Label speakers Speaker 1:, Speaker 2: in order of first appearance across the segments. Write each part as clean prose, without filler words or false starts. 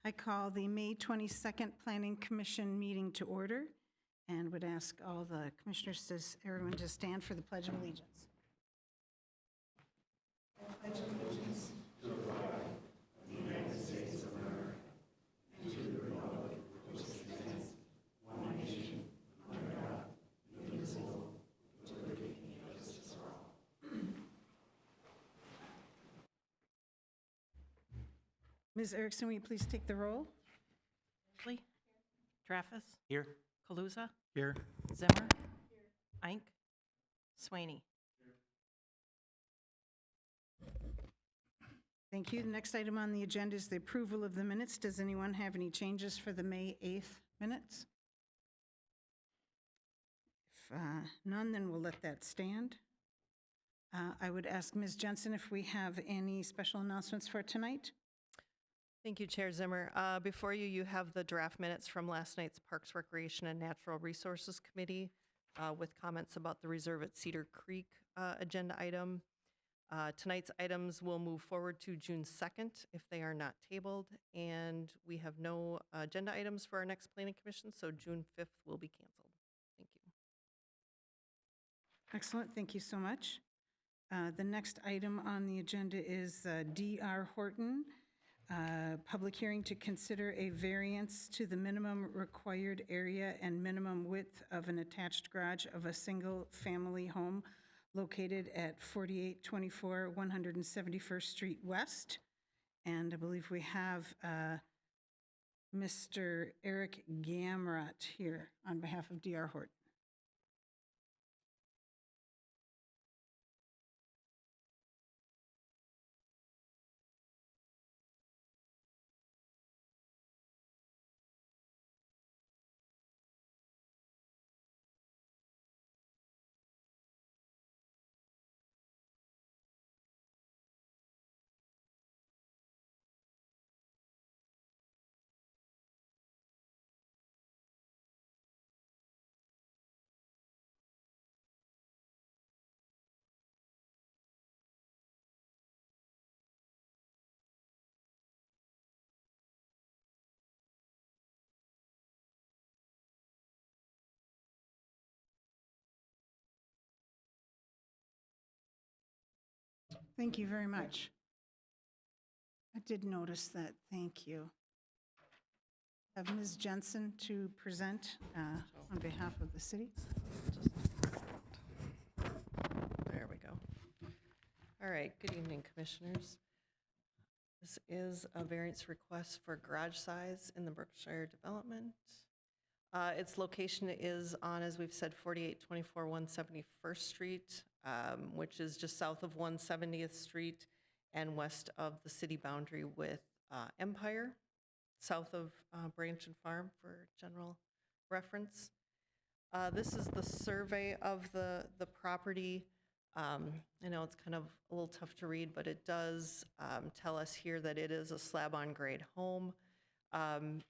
Speaker 1: I call the May 22nd Planning Commission meeting to order and would ask all the commissioners, everyone to stand for the Pledge of Allegiance. Ms. Erickson, will you please take the roll?
Speaker 2: Lee? Traffus?
Speaker 3: Here.
Speaker 2: Kaluza?
Speaker 3: Here.
Speaker 2: Zimmer? Ink? Swaney?
Speaker 1: Thank you. The next item on the agenda is the approval of the minutes. Does anyone have any changes for the May 8th minutes? If none, then we'll let that stand. I would ask Ms. Jensen if we have any special announcements for tonight.
Speaker 2: Thank you, Chair Zimmer. Before you, you have the draft minutes from last night's Parks, Recreation, and Natural Resources Committee with comments about the Reserve at Cedar Creek agenda item. Tonight's items will move forward to June 2nd if they are not tabled, and we have no agenda items for our next Planning Commission, so June 5th will be canceled. Thank you.
Speaker 1: Excellent. Thank you so much. The next item on the agenda is D.R. Horton. Public hearing to consider a variance to the minimum required area and minimum width of an attached garage of a single-family home located at 4824 171st Street West. And I believe we have Mr. Eric Gamrot here on behalf of D.R. Horton. Thank you very much. I did notice that. Thank you. Have Ms. Jensen to present on behalf of the city.
Speaker 2: There we go. All right, good evening, Commissioners. This is a variance request for garage size in the Berkshire development. Its location is on, as we've said, 4824 171st Street, which is just south of 170th Street and west of the city boundary with Empire, south of Branch and Farm for general reference. This is the survey of the property. I know it's kind of a little tough to read, but it does tell us here that it is a slab-on-grade home.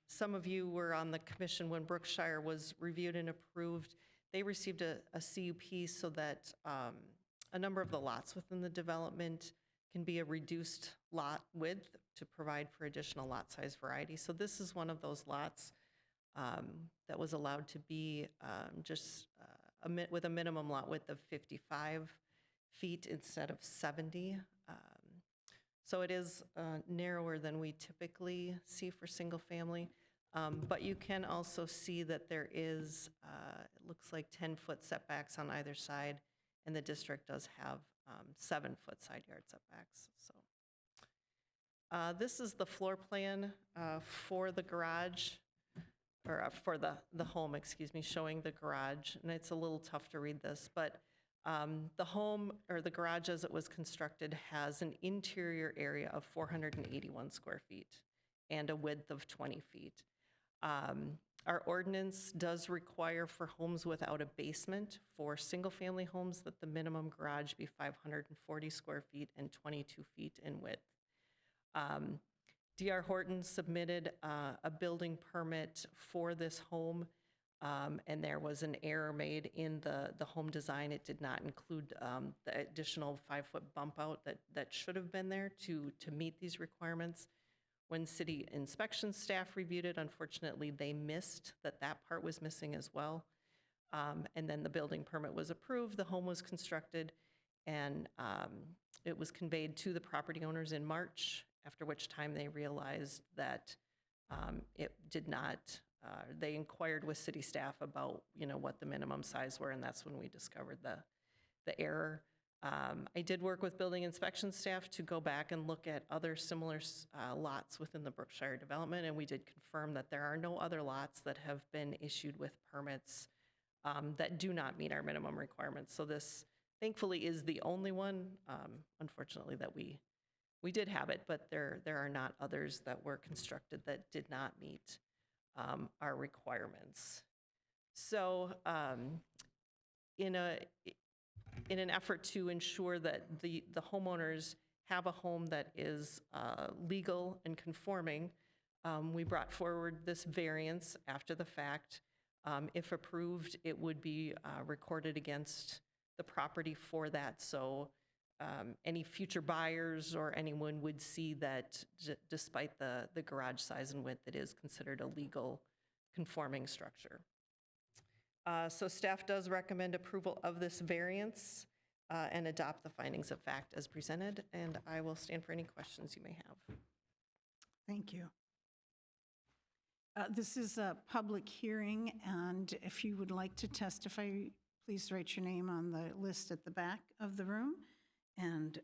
Speaker 2: Some of you were on the commission when Brookshire was reviewed and approved. They received a CUP so that a number of the lots within the development can be a reduced lot width to provide for additional lot size variety. So this is one of those lots that was allowed to be with a minimum lot width of 55 feet instead of 70. So it is narrower than we typically see for single family, but you can also see that there is, it looks like 10-foot setbacks on either side, and the district does have 7-foot side yard setbacks. So this is the floor plan for the garage, or for the home, excuse me, showing the garage, and it's a little tough to read this, but the home, or the garage as it was constructed, has an interior area of 481 square feet and a width of 20 feet. Our ordinance does require for homes without a basement, for single-family homes, that the minimum garage be 540 square feet and 22 feet in width. D.R. Horton submitted a building permit for this home, and there was an error made in the home design. It did not include the additional 5-foot bump out that should have been there to meet these requirements. When city inspection staff reviewed it, unfortunately, they missed that that part was missing as well. And then the building permit was approved, the home was constructed, and it was conveyed to the property owners in March, after which time they realized that it did not, they inquired with city staff about, what the minimum size were, and that's when we discovered the error. I did work with building inspection staff to go back and look at other similar lots within the Brookshire development, and we did confirm that there are no other lots that have been issued with permits that do not meet our minimum requirements. So this, thankfully, is the only one, unfortunately, that we did have it, but there are not others that were constructed that did not meet our requirements. So in an effort to ensure that the homeowners have a home that is legal and conforming, we brought forward this variance after the fact. If approved, it would be recorded against the property for that. So any future buyers or anyone would see that despite the garage size and width, it is considered a legal conforming structure. So staff does recommend approval of this variance and adopt the findings of fact as presented, and I will stand for any questions you may have.
Speaker 1: Thank you. This is a public hearing, and if you would like to testify, please write your name on the list at the back of the room. And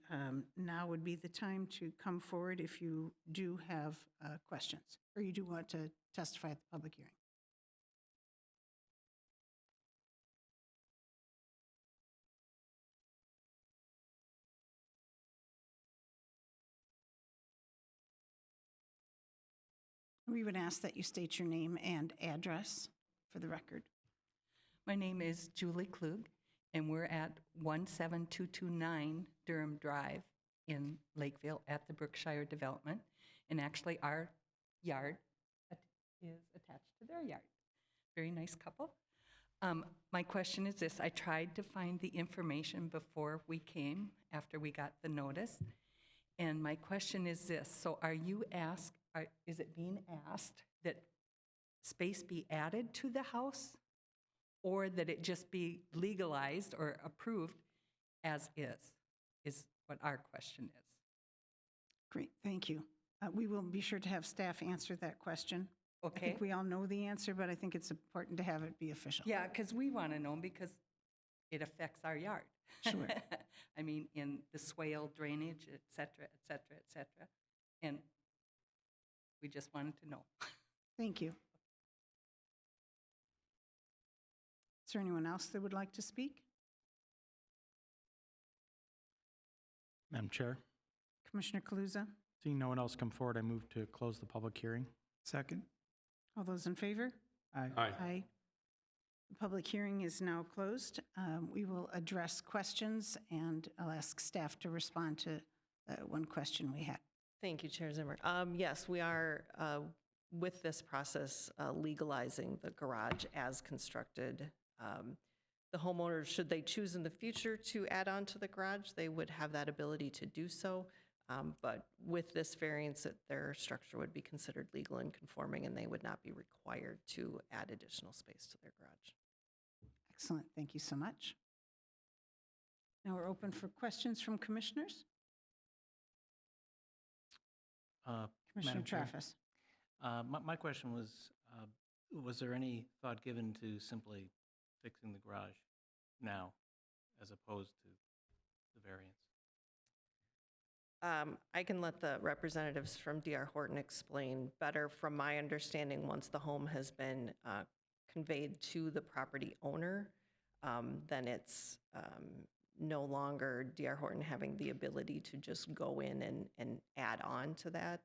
Speaker 1: now would be the time to come forward if you do have questions, or you do want to testify at the public hearing. We would ask that you state your name and address for the record.
Speaker 3: My name is Julie Klug, and we're at 17229 Durham Drive in Lakeville at the Brookshire Development. And actually, our yard is attached to their yard. Very nice couple. My question is this. I tried to find the information before we came, after we got the notice. And my question is this. So are you asked, is it being asked that space be added to the house, or that it just be legalized or approved as is what our question is.
Speaker 1: Great, thank you. We will be sure to have staff answer that question. I
Speaker 3: Okay?
Speaker 1: think we all know the answer, but I think it's important to have it be official.
Speaker 3: Yeah, because we want to know, because it affects our yard.
Speaker 1: Sure.
Speaker 3: I mean, in the swale drainage, et cetera, et cetera, et cetera. And we just wanted to know.
Speaker 1: Thank you. Is there anyone else that would like to speak?
Speaker 4: Madam Chair,
Speaker 1: Commissioner Kaluza?
Speaker 4: seeing no one else come forward, I move to close the public hearing.
Speaker 5: Second.
Speaker 1: All those in favor?
Speaker 5: Aye.
Speaker 1: Aye. The public hearing is now closed. We will address questions, and I'll ask staff to respond to one question we had.
Speaker 2: Thank you, Chair Zimmer. Yes, we are, with this process, legalizing the garage as constructed. The homeowners, should they choose in the future to add on to the garage, they would have that ability to do so. But with this variance, their structure would be considered legal and conforming, and they would not be required to add additional space to their garage.
Speaker 1: Excellent, thank you so much. Now we're open for questions from commissioners. Commissioner
Speaker 5: Madam Chair.
Speaker 1: Traffus.
Speaker 5: My question was there any thought given to simply fixing the garage now as opposed to the variance?
Speaker 2: I can let the representatives from D.R. Horton explain better. From my understanding, once the home has been conveyed to the property owner, then it's no longer D.R. Horton having the ability to just go in and add on to that.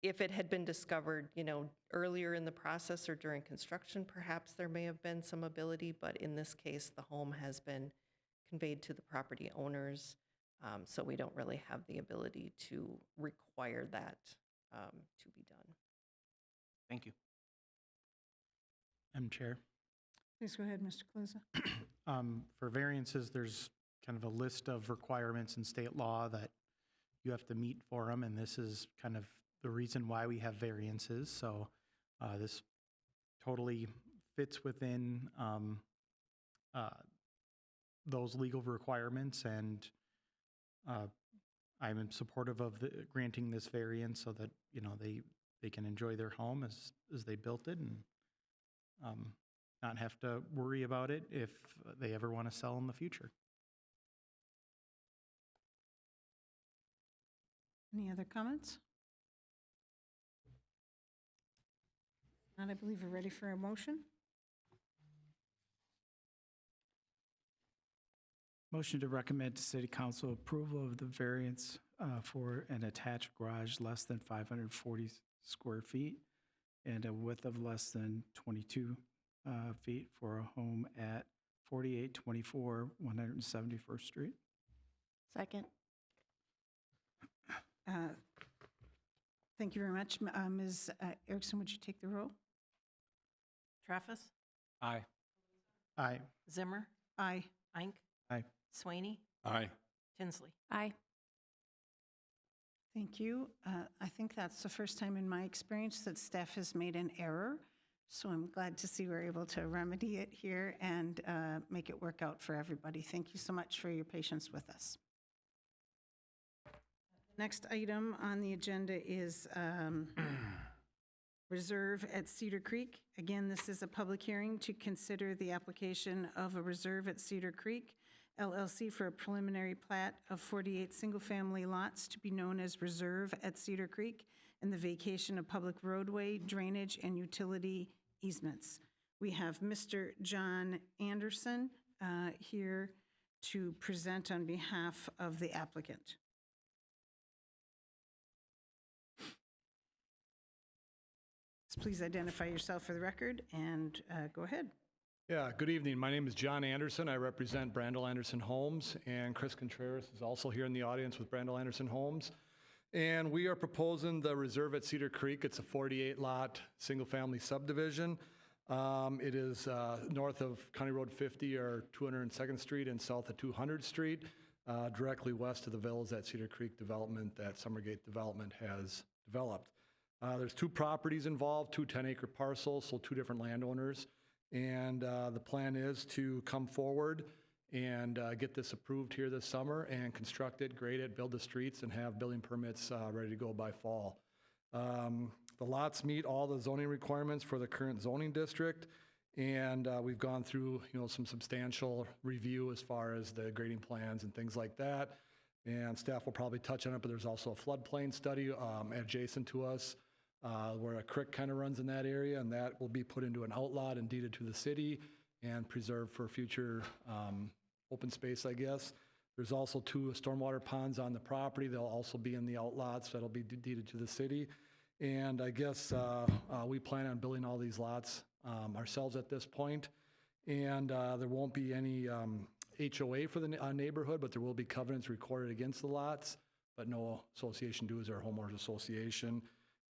Speaker 2: If it had been discovered, earlier in the process or during construction, perhaps there may have been some ability, but in this case, the home has been conveyed to the property owners, so we don't really have the ability to require that to be done.
Speaker 5: Thank you.
Speaker 4: Madam Chair,
Speaker 1: Please go ahead, Mr. Kaluza.
Speaker 4: for variances, there's kind of a list of requirements in state law that you have to meet for them, and this is kind of the reason why we have variances. So this totally fits within uh, those legal requirements, and I'm supportive of granting this variance so that, they can enjoy their home as they built it, and not have to worry about it if they ever want to sell in the future.
Speaker 1: Any other comments? Not, I believe we're ready for a motion.
Speaker 6: Motion to recommend to City Council approval of the variance for an attached garage less than 540 square feet and a width of less than 22 feet for a home at 4824 171st Street.
Speaker 7: Second.
Speaker 1: Thank you very much. Ms. Erickson, would you take the roll?
Speaker 7: Traffus,
Speaker 5: Aye.
Speaker 4: Aye.
Speaker 7: Zimmer,
Speaker 1: Aye.
Speaker 7: Eink.
Speaker 4: Aye.
Speaker 7: Swaney,
Speaker 5: Aye.
Speaker 7: Tinsley.
Speaker 3: Aye.
Speaker 1: Thank you. I think that's the first time in my experience that staff has made an error, so I'm glad to see we're able to remedy it here and make it work out for everybody. Thank you so much for your patience with us. Next item on the agenda is reserve at Cedar Creek. Again, this is a public hearing to consider the application of a reserve at Cedar Creek LLC for a preliminary plat of 48 single-family lots to be known as Reserve at Cedar Creek and the vacation of public roadway, drainage, and utility easements. We have Mr. John Anderson here to present on behalf of the applicant. Please identify yourself for the record and go ahead.
Speaker 8: Yeah, good evening. My name is John Anderson. I represent Brandel Anderson Homes, and Chris Contreras is also here in the audience with Brandel Anderson Homes. And we are proposing the Reserve at Cedar Creek. It's a 48-lot, single-family subdivision. It is north of County Road 50 or 202nd Street and south of 200th Street, directly west of the villas that Cedar Creek development, that Summergate development has developed. There's 2 properties involved, 2 10-acre parcels, so 2 different landowners. And the plan is to come forward and get this approved here this summer and construct it, grade it, build the streets, and have building permits ready to go by fall. The lots meet all the zoning requirements for the current zoning district, and we've gone through, some substantial review as far as the grading plans and things like that. And staff will probably touch on it, but there's also a floodplain study adjacent to us, where a creek kind of runs in that area, and that will be put into an outlot and deeded to the city and preserved for future open space, I guess. There's also 2 stormwater ponds on the property. They'll also be in the outlots that'll be deeded to the city. And I guess we plan on building all these lots ourselves at this point. And there won't be any HOA for the neighborhood, but there will be covenants recorded against the lots, but no association dues or homeowners association.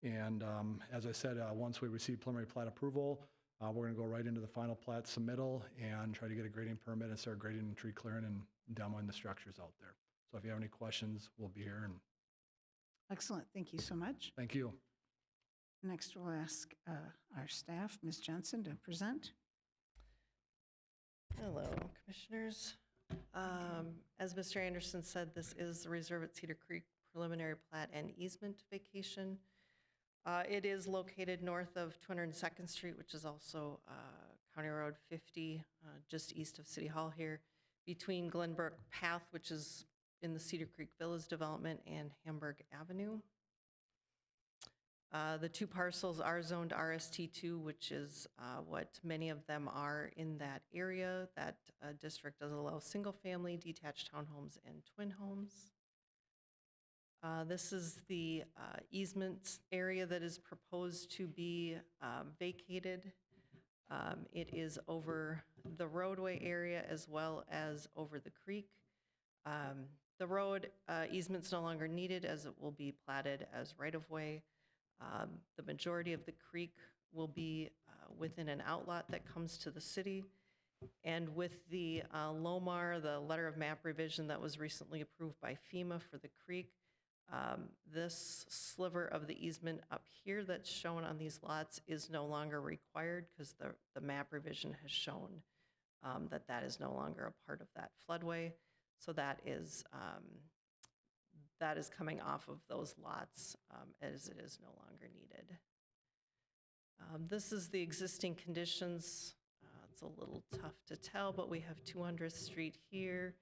Speaker 8: And as I said, once we receive preliminary plat approval, we're going to go right into the final plat submittal and try to get a grading permit and start grading and tree clearing and demoing the structures out there. So if you have any questions, we'll be here. And
Speaker 1: Excellent. Thank you so much.
Speaker 8: thank you.
Speaker 1: Next, we'll ask our staff, Ms. Johnson, to present.
Speaker 2: Hello, Commissioners. As Mr. Anderson said, this is the Reserve at Cedar Creek preliminary plat and easement vacation. It is located north of 202nd Street, which is also County Road 50, just east of City Hall here, between Glenbrook Path, which is in the Cedar Creek Villas development, and Hamburg Avenue. The 2 parcels are zoned RST2, which is what many of them are in that area. That district does allow single-family, detached townhomes, and twin homes. This is the easement area that is proposed to be vacated. It is over the roadway area as well as over the creek. The road easement's no longer needed as it will be platted as right-of-way. The majority of the creek will be within an outlot that comes to the city. And with the LOMAR, the letter of map revision that was recently approved by FEMA for the creek, This sliver of the easement up here that's shown on these lots is no longer required because the map revision has shown that that is no longer a part of that floodway. So that is coming off of those lots as it is no longer needed. This is the existing conditions. It's a little tough to tell, but we have 200th Street here,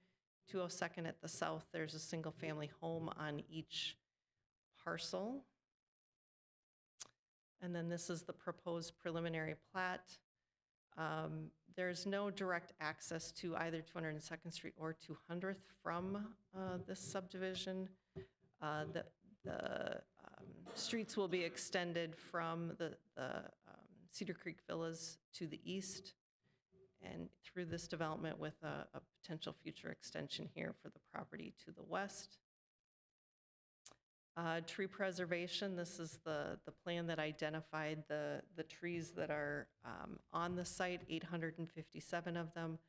Speaker 2: 202nd at the south. There's a single-family home on each parcel. And then this is the proposed preliminary plat. There's no direct access to either 202nd Street or 200th from this subdivision. The streets will be extended from the Cedar Creek Villas to the east and through this development with a potential future extension here for the property to the west. Tree preservation, this is the plan that identified the trees that are on the site, 857 of them.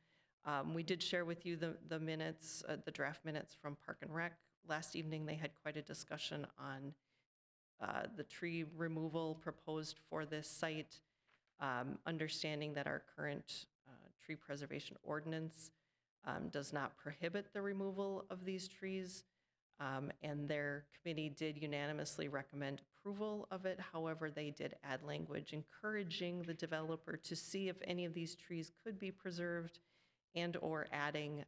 Speaker 2: We did share with you the minutes, the draft minutes from Park and Rec. Last evening, they had quite a discussion on the tree removal proposed for this site, understanding that our current tree preservation ordinance does not prohibit the removal of these trees. And their committee did unanimously recommend approval of it. However, they did add language encouraging the developer to see if any of these trees could be preserved and or adding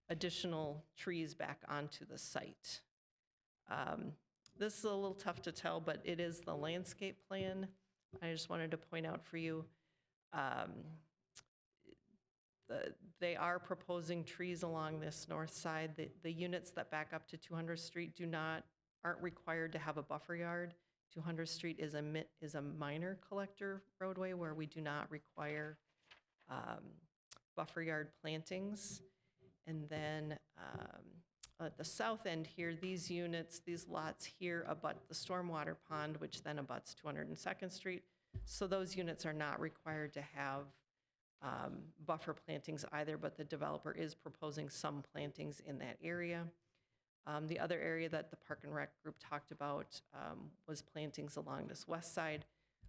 Speaker 2: additional trees back onto the site. This is a little tough to tell, but it is the landscape plan. I just wanted to point out for you, they are proposing trees along this north side. The units that back up to 200th Street aren't required to have a buffer yard. 200th Street is a minor collector roadway where we do not require buffer yard plantings. And then at the south end here, these lots here abut the stormwater pond, which then abuts 202nd Street. So those units are not required to have buffer plantings either, but the developer is proposing some plantings in that area. The other area that the Park and Rec group talked about was plantings along this west side.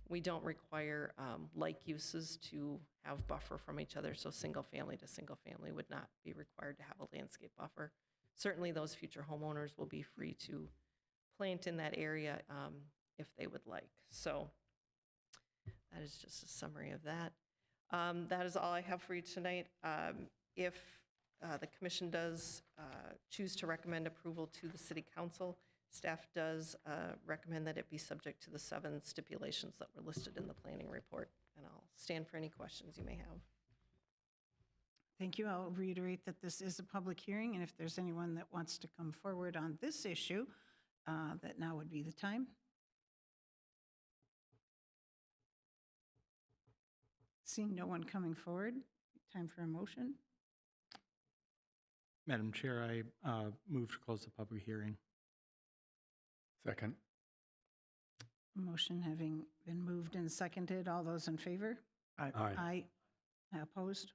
Speaker 2: We don't require like uses to have buffer from each other, so single family to single family would not be required to have a landscape buffer. Certainly those future homeowners will be free to plant in that area if they would like. So that is just a summary of that. That is all I have for you tonight. If the commission does choose to recommend approval to the city council, staff does recommend that it be subject to the 7 stipulations that were listed in the planning report. And I'll stand for any questions you may have.
Speaker 1: Thank you. I'll reiterate that this is a public hearing, and if there's anyone that wants to come forward on this issue, that now would be the time. Seeing no one coming forward, time for a motion.
Speaker 4: Madam Chair, I move to close the public hearing.
Speaker 8: Second.
Speaker 1: Motion having been moved and seconded, all those in favor? Aye. Opposed?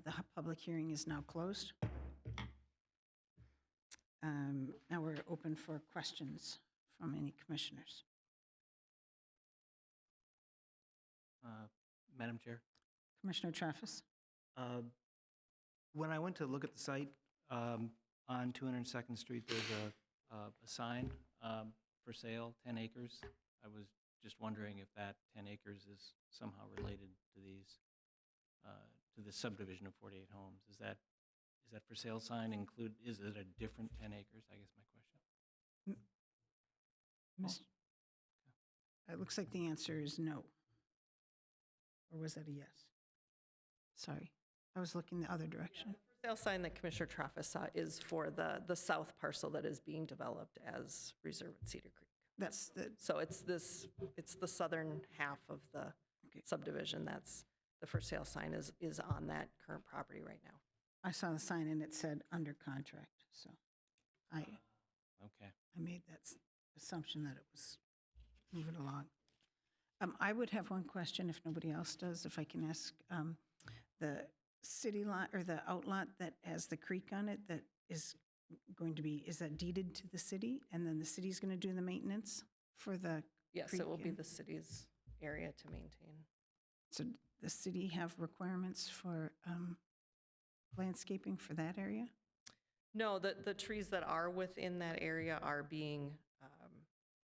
Speaker 1: The public hearing is now closed. Now we're open for questions from any commissioners.
Speaker 5: Madam Chair,
Speaker 1: Commissioner Traffus?
Speaker 5: when I went to look at the site on 202nd Street, there's a sign for sale, 10 acres. I was just wondering if that 10 acres is somehow related to these, to the subdivision of 48 homes. Is that for sale sign include, is it a different 10 acres? I guess my question.
Speaker 1: It looks like the answer is no. Or was that a yes? Sorry, I was looking the other direction.
Speaker 2: The sale sign that Commissioner Traffus saw is for the south parcel that is being developed as Reserve at Cedar Creek.
Speaker 1: That's the,
Speaker 2: So it's the southern half of the subdivision. That's the for sale sign is on that current property right now.
Speaker 1: I saw the sign and it said under contract, so I
Speaker 5: Okay.
Speaker 1: made that assumption that it was moving along. I would have one question if nobody else does, if I can ask. The city lot or the outlot that has the creek on it that is going to be, is that deeded to the city? And then the city's going to do the maintenance for the
Speaker 2: Yes, it will
Speaker 1: creek
Speaker 2: be
Speaker 1: and-
Speaker 2: the city's area to maintain.
Speaker 1: So the city have requirements for landscaping for that area?
Speaker 2: No, the trees that are within that area are being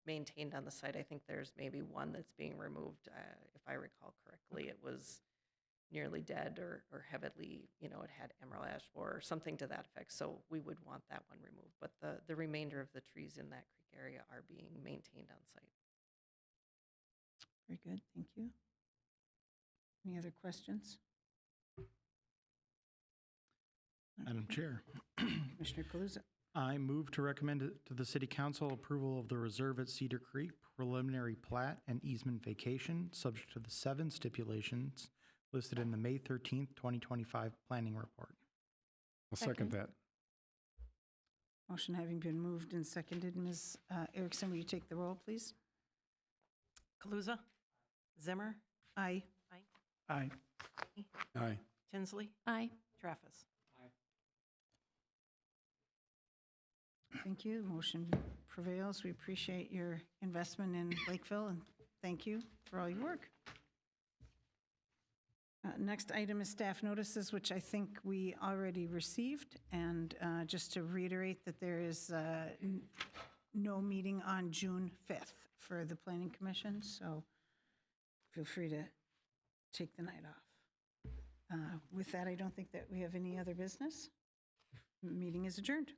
Speaker 2: maintained on the site. I think there's maybe one that's being removed. If I recall correctly, it was nearly dead or heavily, it had emerald ash borer or something to that effect. So we would want that one removed. But the remainder of the trees in that creek area are being maintained on site.
Speaker 1: Very good, thank you. Any other questions?
Speaker 4: Madam
Speaker 1: Okay.
Speaker 4: Chair,
Speaker 1: Commissioner Kaluza.
Speaker 4: I move to recommend to the City Council approval of the reserve at Cedar Creek preliminary plat and easement vacation, subject to the 7 stipulations listed in the May 13th, 2025 planning report.
Speaker 9: I'll second that.
Speaker 1: Motion having been moved and seconded, Ms. Erickson, will you take the roll, please?
Speaker 7: Kaluza? Zimmer?
Speaker 1: Aye.
Speaker 6: Aye.
Speaker 9: Aye.
Speaker 7: Tinsley?
Speaker 10: Aye.
Speaker 7: Traffus?
Speaker 1: Thank you. Motion prevails. We appreciate your investment in Lakeville, and thank you for all your work. Next item is staff notices, which I think we already received. And just to reiterate that there is no meeting on June 5th for the Planning Commission, so feel free to take the night off. With that, I don't think that we have any other business. Meeting is adjourned.